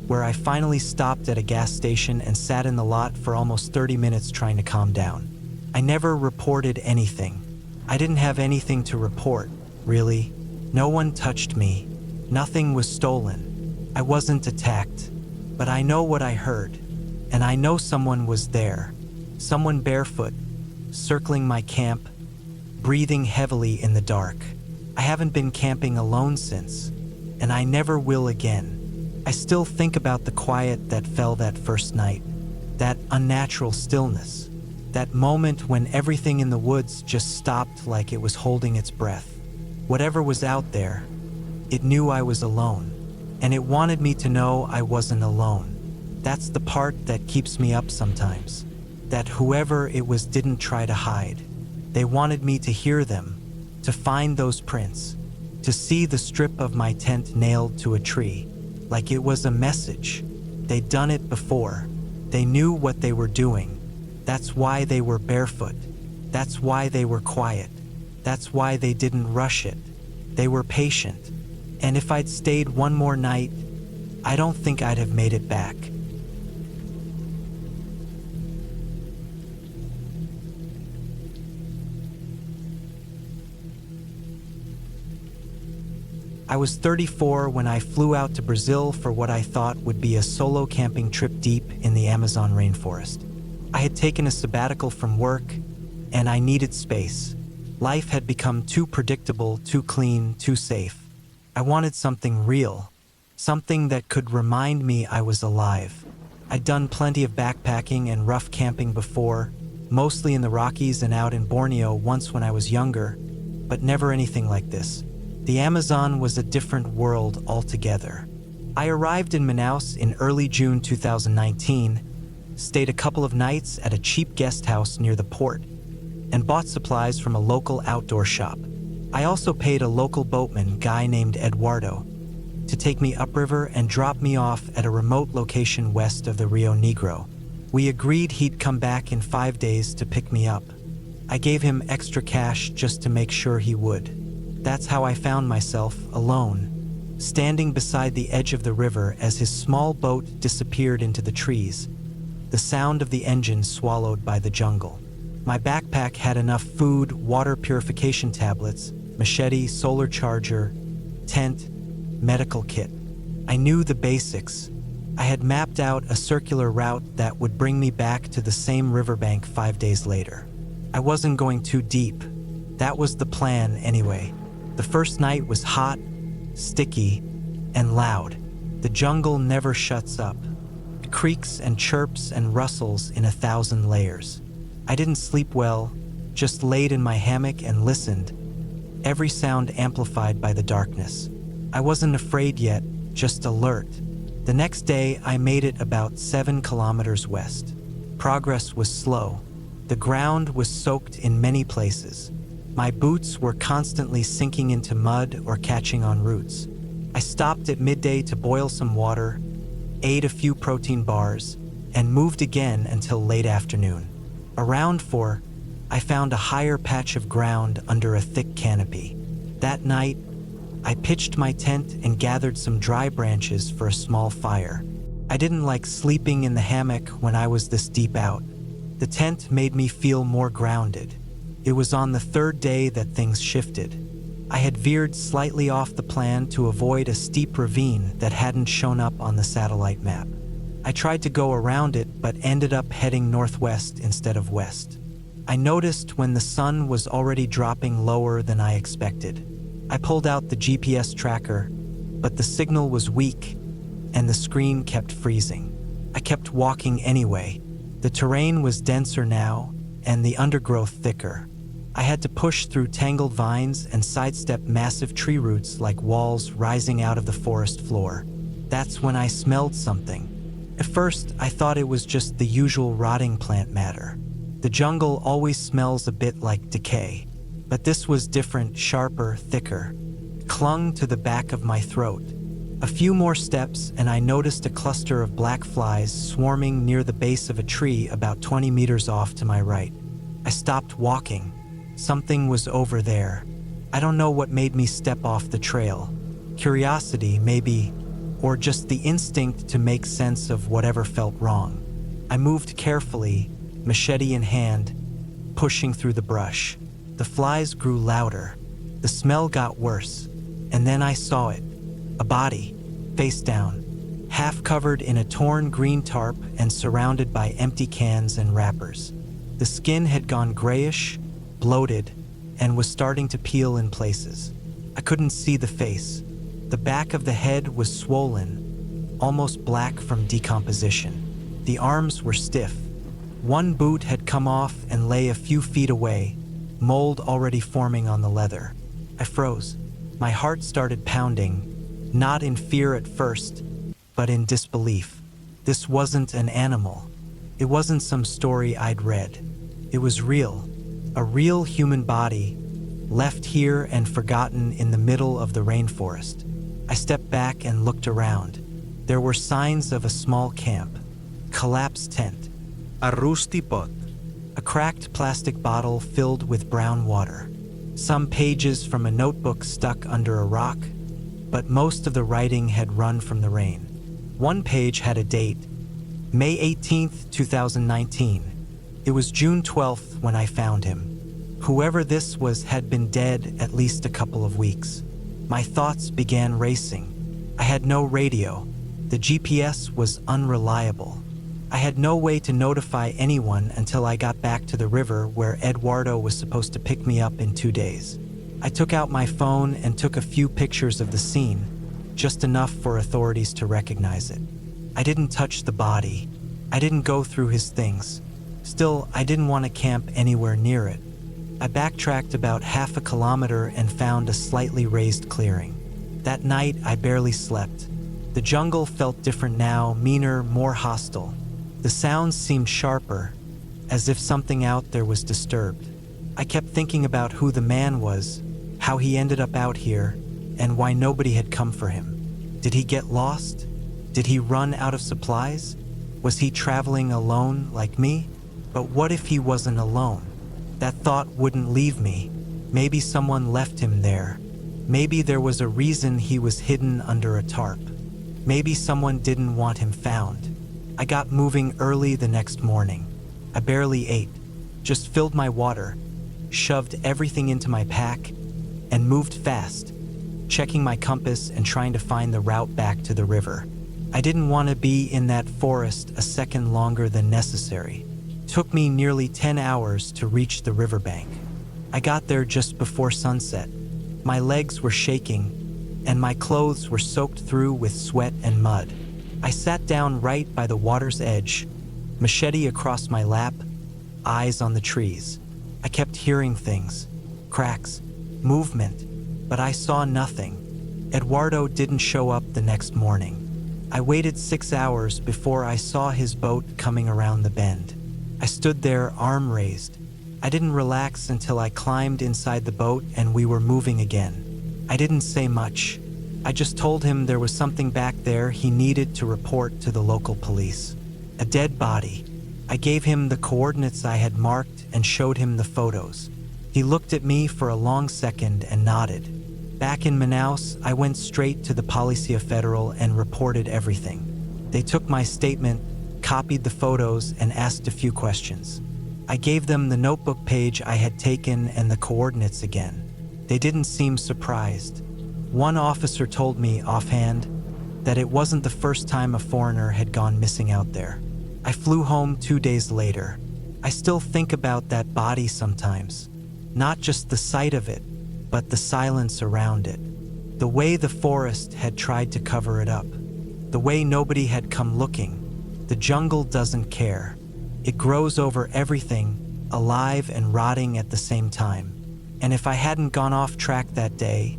where I finally stopped at a gas station and sat in the lot for almost 30 minutes trying to calm down. I never reported anything. I didn't have anything to report, really. No one touched me. Nothing was stolen. I wasn't attacked. But I know what I heard, and I know someone was there. Someone barefoot, circling my camp, breathing heavily in the dark. I haven't been camping alone since, and I never will again. I still think about the quiet that fell that first night, that unnatural stillness, that moment when everything in the woods just stopped like it was holding its breath. Whatever was out there, it knew I was alone, and it wanted me to know I wasn't alone. That's the part that keeps me up sometimes. That whoever it was didn't try to hide. They wanted me to hear them, to find those prints, to see the strip of my tent nailed to a tree, like it was a message. They'd done it before. They knew what they were doing. That's why they were barefoot. That's why they were quiet. That's why they didn't rush it. They were patient. And if I'd stayed one more night, I don't think I'd have made it back. I was 34 when I flew out to Brazil for what I thought would be a solo camping trip deep in the Amazon rainforest. I had taken a sabbatical from work, and I needed space. Life had become too predictable, too clean, too safe. I wanted something real, something that could remind me I was alive. I'd done plenty of backpacking and rough camping before, mostly in the Rockies and out in Borneo once when I was younger, but never anything like this. The Amazon was a different world altogether. I arrived in Manaus in early June 2019, stayed a couple of nights at a cheap guest house near the port, and bought supplies from a local outdoor shop. I also paid a local boatman, guy named Eduardo, to take me upriver and drop me off at a remote location west of the Rio Negro. We agreed he'd come back in 5 days to pick me up. I gave him extra cash just to make sure he would. That's how I found myself, alone, standing beside the edge of the river as his small boat disappeared into the trees, the sound of the engine swallowed by the jungle. My backpack had enough food, water purification tablets, machete, solar charger, tent, medical kit. I knew the basics. I had mapped out a circular route that would bring me back to the same riverbank 5 days later. I wasn't going too deep. That was the plan anyway. The first night was hot, sticky, and loud. The jungle never shuts up. It creaks and chirps and rustles in 1,000 layers. I didn't sleep well, just laid in my hammock and listened, every sound amplified by the darkness. I wasn't afraid yet, just alert. The next day, I made it about 7 kilometers west. Progress was slow. The ground was soaked in many places. My boots were constantly sinking into mud or catching on roots. I stopped at midday to boil some water, ate a few protein bars, and moved again until late afternoon. Around 4, I found a higher patch of ground under a thick canopy. That night, I pitched my tent and gathered some dry branches for a small fire. I didn't like sleeping in the hammock when I was this deep out. The tent made me feel more grounded. It was on the 3rd day that things shifted. I had veered slightly off the plan to avoid a steep ravine that hadn't shown up on the satellite map. I tried to go around it, but ended up heading northwest instead of west. I noticed when the sun was already dropping lower than I expected. I pulled out the GPS tracker, but the signal was weak, and the screen kept freezing. I kept walking anyway. The terrain was denser now, and the undergrowth thicker. I had to push through tangled vines and sidestep massive tree roots like walls rising out of the forest floor. That's when I smelled something. At first, I thought it was just the usual rotting plant matter. The jungle always smells a bit like decay, but this was different, sharper, thicker. It clung to the back of my throat. A few more steps and I noticed a cluster of black flies swarming near the base of a tree about 20 meters off to my right. I stopped walking. Something was over there. I don't know what made me step off the trail. Curiosity, maybe, or just the instinct to make sense of whatever felt wrong. I moved carefully, machete in hand, pushing through the brush. The flies grew louder. The smell got worse. And then I saw it. A body, face down, half covered in a torn green tarp and surrounded by empty cans and wrappers. The skin had gone grayish, bloated, and was starting to peel in places. I couldn't see the face. The back of the head was swollen, almost black from decomposition. The arms were stiff. One boot had come off and lay a few feet away, mold already forming on the leather. I froze. My heart started pounding, not in fear at first, but in disbelief. This wasn't an animal. It wasn't some story I'd read. It was real. A real human body, left here and forgotten in the middle of the rainforest. I stepped back and looked around. There were signs of a small camp, collapsed tent, A rusty pot. a cracked plastic bottle filled with brown water, some pages from a notebook stuck under a rock, but most of the writing had run from the rain. One page had a date, May 18th, 2019. It was June 12th when I found him. Whoever this was had been dead at least a couple of weeks. My thoughts began racing. I had no radio. The GPS was unreliable. I had no way to notify anyone until I got back to the river where Eduardo was supposed to pick me up in 2 days. I took out my phone and took a few pictures of the scene, just enough for authorities to recognize it. I didn't touch the body. I didn't go through his things. Still, I didn't want to camp anywhere near it. I backtracked about half a kilometer and found a slightly raised clearing. That night, I barely slept. The jungle felt different now, meaner, more hostile. The sounds seemed sharper, as if something out there was disturbed. I kept thinking about who the man was, how he ended up out here, and why nobody had come for him. Did he get lost? Did he run out of supplies? Was he traveling alone like me? But what if he wasn't alone? That thought wouldn't leave me. Maybe someone left him there. Maybe there was a reason he was hidden under a tarp. Maybe someone didn't want him found. I got moving early the next morning. I barely ate, just filled my water, shoved everything into my pack, and moved fast, checking my compass and trying to find the route back to the river. I didn't want to be in that forest a second longer than necessary. Took me nearly 10 hours to reach the riverbank. I got there just before sunset. My legs were shaking, and my clothes were soaked through with sweat and mud. I sat down right by the water's edge, machete across my lap, eyes on the trees. I kept hearing things, cracks, movement, but I saw nothing. Eduardo didn't show up the next morning. I waited 6 hours before I saw his boat coming around the bend. I stood there, arm raised. I didn't relax until I climbed inside the boat and we were moving again. I didn't say much. I just told him there was something back there he needed to report to the local police. A dead body. I gave him the coordinates I had marked and showed him the photos. He looked at me for a long second and nodded. Back in Manaus, I went straight to the Policia Federal and reported everything. They took my statement, copied the photos, and asked a few questions. I gave them the notebook page I had taken and the coordinates again. They didn't seem surprised. One officer told me offhand that it wasn't the first time a foreigner had gone missing out there. I flew home 2 days later. I still think about that body sometimes. Not just the sight of it, but the silence around it. The way the forest had tried to cover it up. The way nobody had come looking. The jungle doesn't care. It grows over everything, alive and rotting at the same time. And if I hadn't gone off track that day,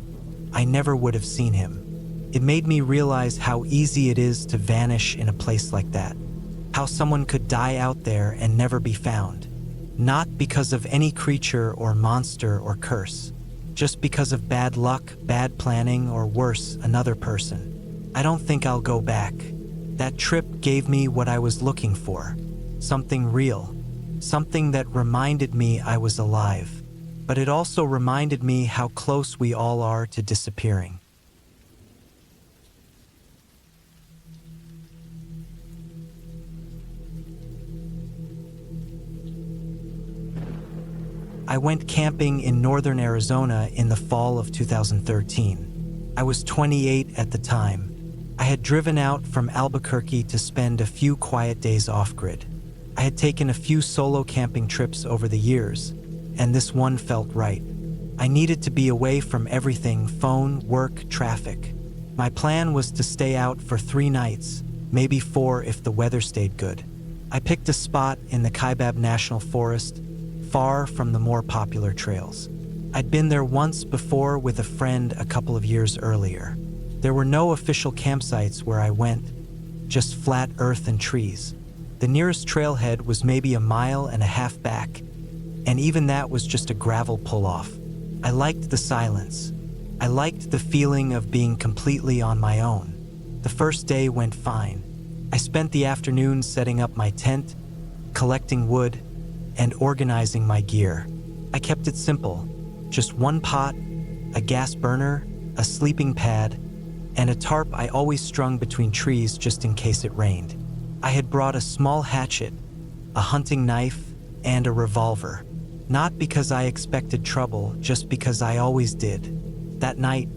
I never would have seen him. It made me realize how easy it is to vanish in a place like that. How someone could die out there and never be found. Not because of any creature or monster or curse. Just because of bad luck, bad planning, or worse, another person. I don't think I'll go back. That trip gave me what I was looking for. Something real. Something that reminded me I was alive. But it also reminded me how close we all are to disappearing. I went camping in northern Arizona in the fall of 2013. I was 28 at the time. I had driven out from Albuquerque to spend a few quiet days off-grid. I had taken a few solo camping trips over the years, and this one felt right. I needed to be away from everything: phone, work, traffic. My plan was to stay out for 3 nights, maybe 4 if the weather stayed good. I picked a spot in the Kaibab National Forest, far from the more popular trails. I'd been there once before with a friend a couple of years earlier. There were no official campsites where I went, just flat earth and trees. The nearest trailhead was maybe 1.5 miles back, and even that was just a gravel pull-off. I liked the silence. I liked the feeling of being completely on my own. The first day went fine. I spent the afternoon setting up my tent, collecting wood, and organizing my gear. I kept it simple. Just one pot, a gas burner, a sleeping pad, and a tarp I always strung between trees just in case it rained. I had brought a small hatchet, a hunting knife, and a revolver. Not because I expected trouble, just because I always did. That night,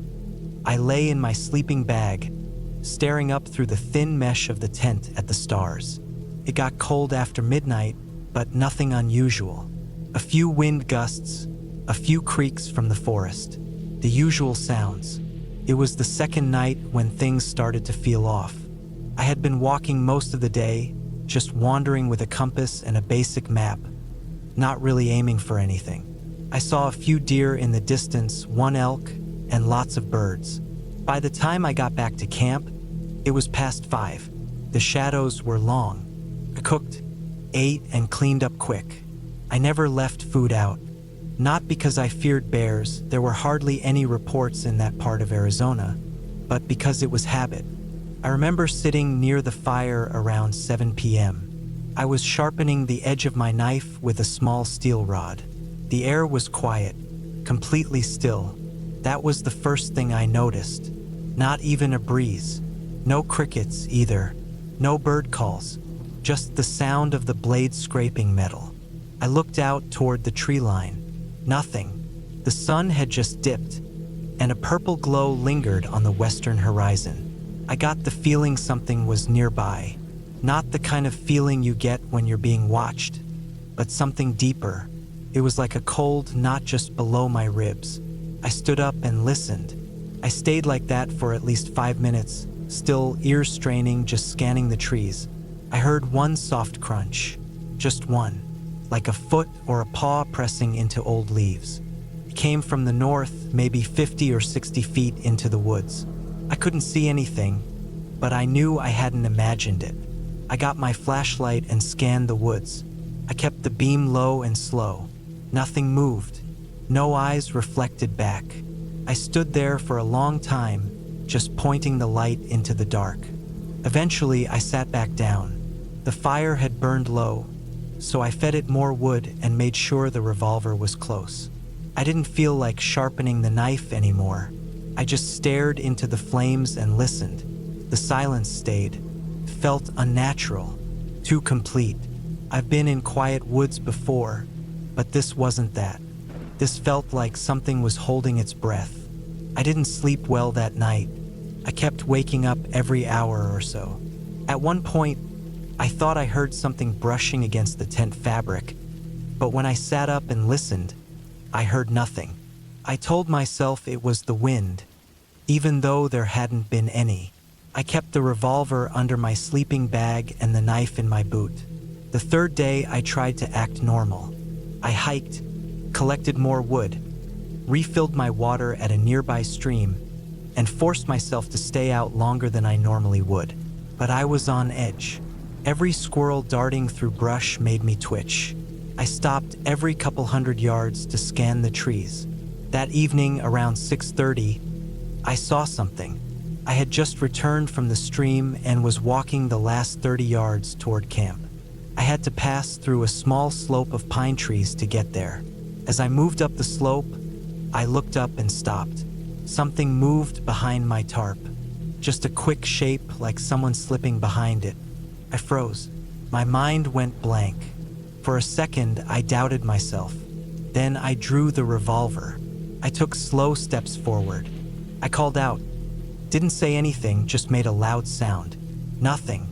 I lay in my sleeping bag, staring up through the thin mesh of the tent at the stars. It got cold after midnight, but nothing unusual. A few wind gusts, a few creaks from the forest. The usual sounds. It was the second night when things started to feel off. I had been walking most of the day, just wandering with a compass and a basic map, not really aiming for anything. I saw a few deer in the distance, 1 elk, and lots of birds. By the time I got back to camp, it was past 5. The shadows were long. I cooked, ate, and cleaned up quick. I never left food out. Not because I feared bears, there were hardly any reports in that part of Arizona, but because it was habit. I remember sitting near the fire around 7 p.m. I was sharpening the edge of my knife with a small steel rod. The air was quiet, completely still. That was the first thing I noticed. Not even a breeze. No crickets either. No bird calls. Just the sound of the blade scraping metal. I looked out toward the tree line. Nothing. The sun had just dipped, and a purple glow lingered on the western horizon. I got the feeling something was nearby. Not the kind of feeling you get when you're being watched, but something deeper. It was like a cold knot just below my ribs. I stood up and listened. I stayed like that for at least 5 minutes, still ears straining, just scanning the trees. I heard one soft crunch, just one, like a foot or a paw pressing into old leaves. It came from the north, maybe 50 or 60 feet into the woods. I couldn't see anything, but I knew I hadn't imagined it. I got my flashlight and scanned the woods. I kept the beam low and slow. Nothing moved. No eyes reflected back. I stood there for a long time, just pointing the light into the dark. Eventually, I sat back down. The fire had burned low, so I fed it more wood and made sure the revolver was close. I didn't feel like sharpening the knife anymore. I just stared into the flames and listened. The silence stayed. Felt unnatural, too complete. I've been in quiet woods before, but this wasn't that. This felt like something was holding its breath. I didn't sleep well that night. I kept waking up every hour or so. At one point, I thought I heard something brushing against the tent fabric, but when I sat up and listened, I heard nothing. I told myself it was the wind, even though there hadn't been any. I kept the revolver under my sleeping bag and the knife in my boot. The third day, I tried to act normal. I hiked, collected more wood, refilled my water at a nearby stream, and forced myself to stay out longer than I normally would. But I was on edge. Every squirrel darting through brush made me twitch. I stopped every couple hundred yards to scan the trees. That evening, around 6:30, I saw something. I had just returned from the stream and was walking the last 30 yards toward camp. I had to pass through a small slope of pine trees to get there. As I moved up the slope, I looked up and stopped. Something moved behind my tarp. Just a quick shape, like someone slipping behind it. I froze. My mind went blank. For a second, I doubted myself. Then I drew the revolver. I took slow steps forward. I called out. Didn't say anything, just made a loud sound. Nothing.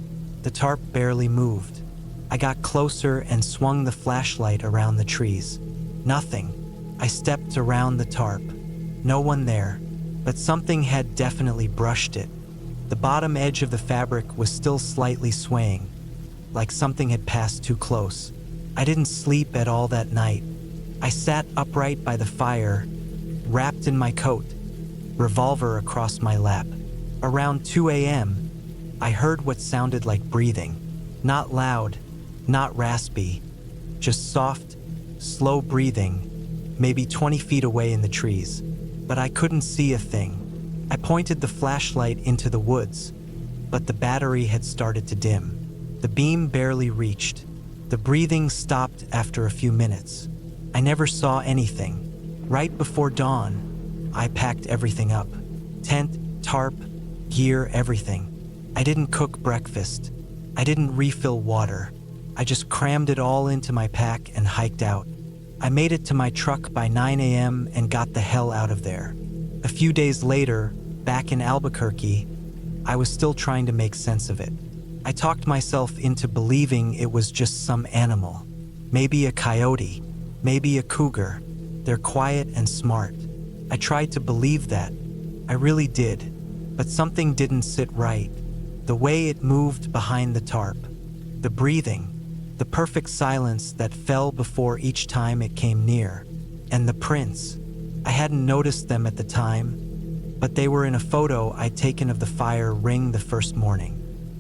The tarp barely moved. I got closer and swung the flashlight around the trees. Nothing. I stepped around the tarp. No one there, but something had definitely brushed it. The bottom edge of the fabric was still slightly swaying, like something had passed too close. I didn't sleep at all that night. I sat upright by the fire, wrapped in my coat, revolver across my lap. Around 2 a.m., I heard what sounded like breathing. Not loud, not raspy, just soft, slow breathing, maybe 20 feet away in the trees. But I couldn't see a thing. I pointed the flashlight into the woods, but the battery had started to dim. The beam barely reached. The breathing stopped after a few minutes. I never saw anything. Right before dawn, I packed everything up. Tent, tarp, gear, everything. I didn't cook breakfast. I didn't refill water. I just crammed it all into my pack and hiked out. I made it to my truck by 9 a.m. and got the hell out of there. A few days later, back in Albuquerque, I was still trying to make sense of it. I talked myself into believing it was just some animal. Maybe a coyote, maybe a cougar. They're quiet and smart. I tried to believe that. I really did. But something didn't sit right. The way it moved behind the tarp. The breathing. The perfect silence that fell before each time it came near. And the prints. I hadn't noticed them at the time, but they were in a photo I'd taken of the fire ring the first morning.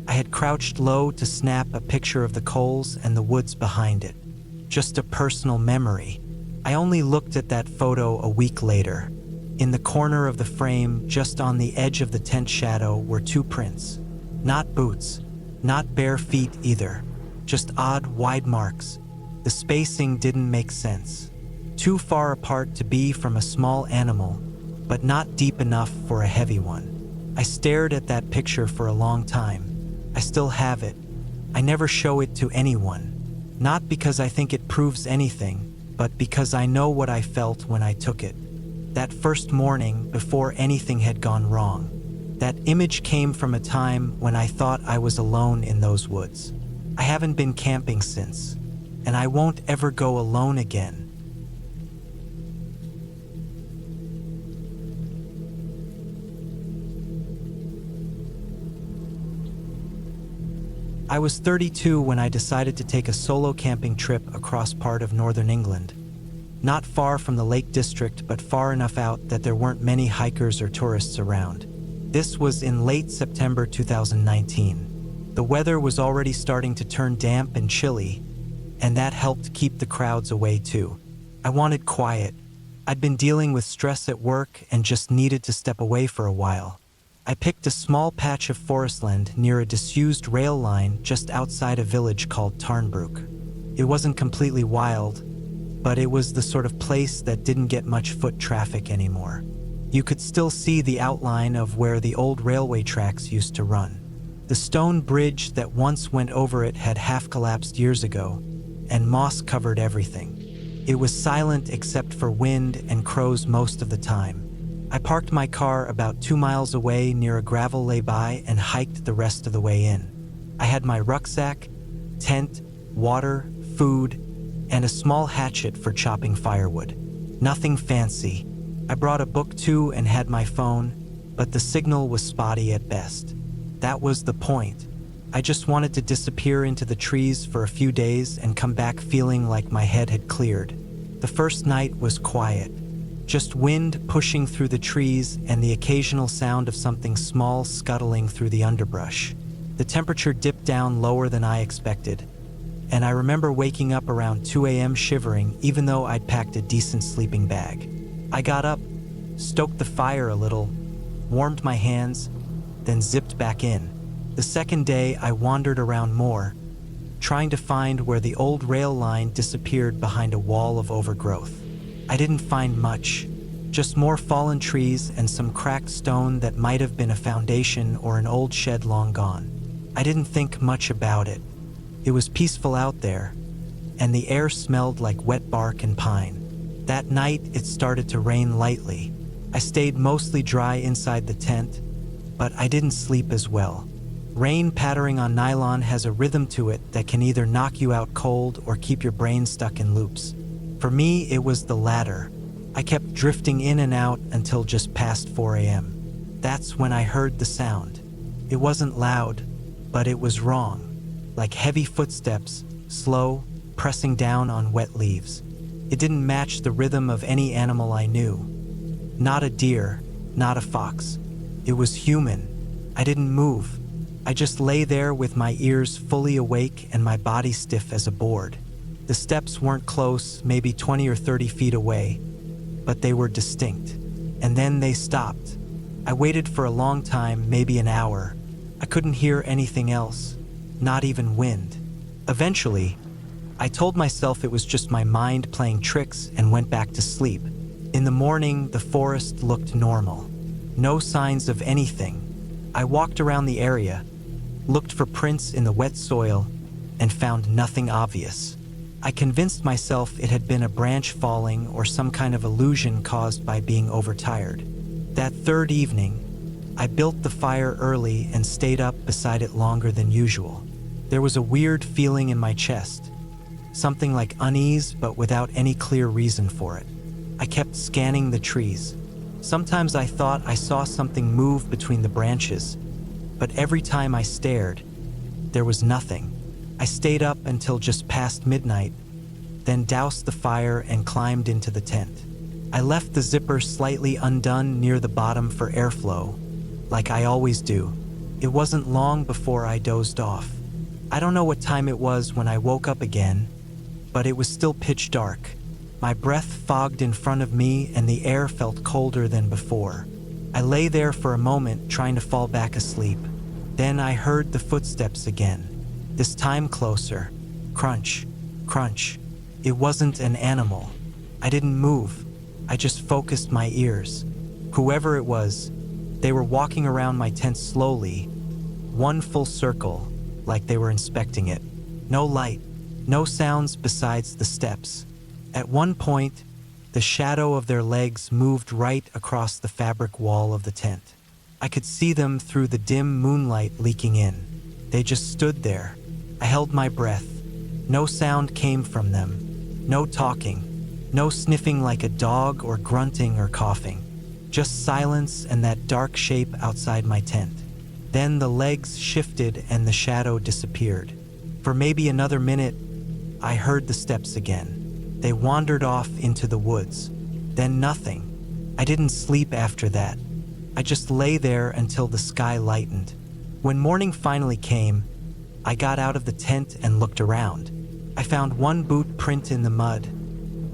I had crouched low to snap a picture of the coals and the woods behind it. Just a personal memory. I only looked at that photo a week later. In the corner of the frame, just on the edge of the tent shadow, were two prints. Not boots, not bare feet either. Just odd, wide marks. The spacing didn't make sense. Too far apart to be from a small animal, but not deep enough for a heavy one. I stared at that picture for a long time. I still have it. I never show it to anyone. Not because I think it proves anything, but because I know what I felt when I took it. That first morning, before anything had gone wrong. That image came from a time when I thought I was alone in those woods. I haven't been camping since. and I won't ever go alone again. I was 32 when I decided to take a solo camping trip across part of northern England. Not far from the Lake District, but far enough out that there weren't many hikers or tourists around. This was in late September 2019. The weather was already starting to turn damp and chilly, and that helped keep the crowds away too. I wanted quiet. I'd been dealing with stress at work and just needed to step away for a while. I picked a small patch of forestland near a disused rail line just outside a village called Tarnbrook. It wasn't completely wild, but it was the sort of place that didn't get much foot traffic anymore. You could still see the outline of where the old railway tracks used to run. The stone bridge that once went over it had half collapsed years ago, and moss covered everything. It was silent except for wind and crows most of the time. I parked my car about 2 miles away near a gravel lay-by and hiked the rest of the way in. I had my rucksack, tent, water, food, and a small hatchet for chopping firewood. Nothing fancy. I brought a book too and had my phone, but the signal was spotty at best. That was the point. I just wanted to disappear into the trees for a few days and come back feeling like my head had cleared. The first night was quiet. Just wind pushing through the trees and the occasional sound of something small scuttling through the underbrush. The temperature dipped down lower than I expected, and I remember waking up around 2 a.m. shivering even though I'd packed a decent sleeping bag. I got up, stoked the fire a little, warmed my hands, then zipped back in. The second day I wandered around more, trying to find where the old rail line disappeared behind a wall of overgrowth. I didn't find much, just more fallen trees and some cracked stone that might have been a foundation or an old shed long gone. I didn't think much about it. It was peaceful out there, and the air smelled like wet bark and pine. That night, it started to rain lightly. I stayed mostly dry inside the tent, but I didn't sleep as well. Rain pattering on nylon has a rhythm to it that can either knock you out cold or keep your brain stuck in loops. For me, it was the latter. I kept drifting in and out until just past 4 a.m. That's when I heard the sound. It wasn't loud, but it was wrong. Like heavy footsteps, slow, pressing down on wet leaves. It didn't match the rhythm of any animal I knew. Not a deer, not a fox. It was human. I didn't move. I just lay there with my ears fully awake and my body stiff as a board. The steps weren't close, maybe 20 or 30 feet away, but they were distinct. And then they stopped. I waited for a long time, maybe an hour. I couldn't hear anything else, not even wind. Eventually, I told myself it was just my mind playing tricks and went back to sleep. In the morning, the forest looked normal. No signs of anything. I walked around the area, looked for prints in the wet soil, and found nothing obvious. I convinced myself it had been a branch falling or some kind of illusion caused by being overtired. That third evening, I built the fire early and stayed up beside it longer than usual. There was a weird feeling in my chest, something like unease but without any clear reason for it. I kept scanning the trees. Sometimes I thought I saw something move between the branches, but every time I stared, there was nothing. I stayed up until just past midnight, then doused the fire and climbed into the tent. I left the zipper slightly undone near the bottom for airflow, like I always do. It wasn't long before I dozed off. I don't know what time it was when I woke up again, but it was still pitch dark. My breath fogged in front of me and the air felt colder than before. I lay there for a moment trying to fall back asleep. Then I heard the footsteps again. This time closer. Crunch, crunch. It wasn't an animal. I didn't move. I just focused my ears. Whoever it was, they were walking around my tent slowly, one full circle, like they were inspecting it. No light, no sounds besides the steps. At one point, the shadow of their legs moved right across the fabric wall of the tent. I could see them through the dim moonlight leaking in. They just stood there. I held my breath, No sound came from them. No talking. No sniffing like a dog or grunting or coughing. Just silence and that dark shape outside my tent. Then the legs shifted and the shadow disappeared. For maybe another minute, I heard the steps again. They wandered off into the woods. Then nothing. I didn't sleep after that. I just lay there until the sky lightened. When morning finally came, I got out of the tent and looked around. I found one boot print in the mud,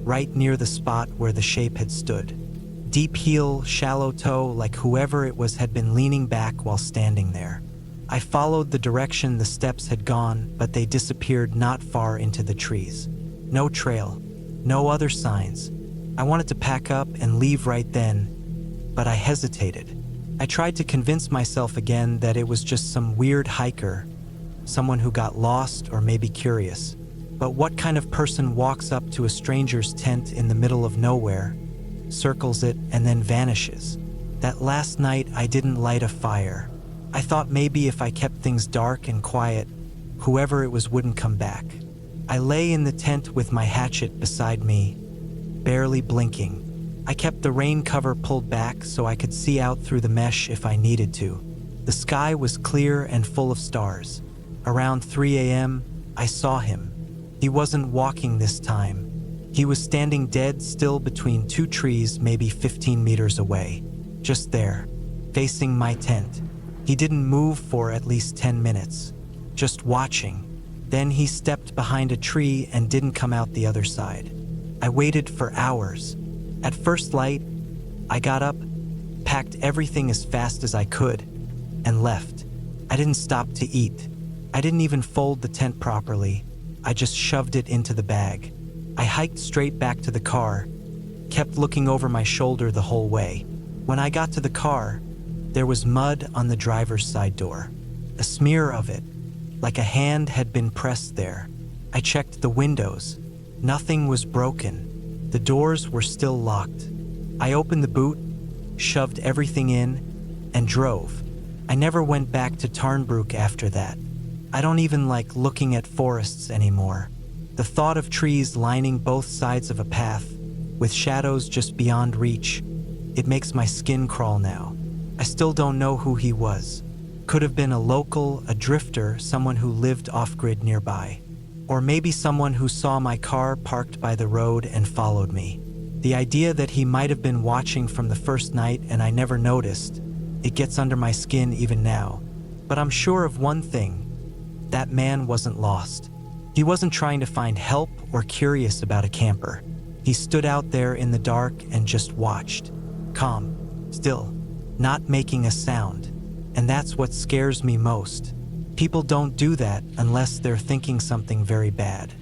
right near the spot where the shape had stood. Deep heel, shallow toe, like whoever it was had been leaning back while standing there. I followed the direction the steps had gone, but they disappeared not far into the trees. No trail, no other signs. I wanted to pack up and leave right then, but I hesitated. I tried to convince myself again that it was just some weird hiker, someone who got lost or maybe curious. But what kind of person walks up to a stranger's tent in the middle of nowhere, circles it, and then vanishes? That last night I didn't light a fire. I thought maybe if I kept things dark and quiet, whoever it was wouldn't come back. I lay in the tent with my hatchet beside me, barely blinking. I kept the rain cover pulled back so I could see out through the mesh if I needed to. The sky was clear and full of stars. Around 3 a.m., I saw him. He wasn't walking this time. He was standing dead still between two trees maybe 15 meters away. Just there, facing my tent. He didn't move for at least 10 minutes, just watching. Then he stepped behind a tree and didn't come out the other side. I waited for hours. At first light, I got up, packed everything as fast as I could, and left. I didn't stop to eat. I didn't even fold the tent properly. I just shoved it into the bag. I hiked straight back to the car, kept looking over my shoulder the whole way. When I got to the car, there was mud on the driver's side door. A smear of it, like a hand had been pressed there. I checked the windows. Nothing was broken. The doors were still locked. I opened the boot, shoved everything in, and drove. I never went back to Tarnbrook after that. I don't even like looking at forests anymore. The thought of trees lining both sides of a path, with shadows just beyond reach, it makes my skin crawl now. I still don't know who he was. Could have been a local, a drifter, someone who lived off-grid nearby. Or maybe someone who saw my car parked by the road and followed me. The idea that he might have been watching from the first night and I never noticed, it gets under my skin even now. But I'm sure of one thing. That man wasn't lost. He wasn't trying to find help or curious about a camper. He stood out there in the dark and just watched. Calm, still, not making a sound. And that's what scares me most. People don't do that unless they're thinking something very bad.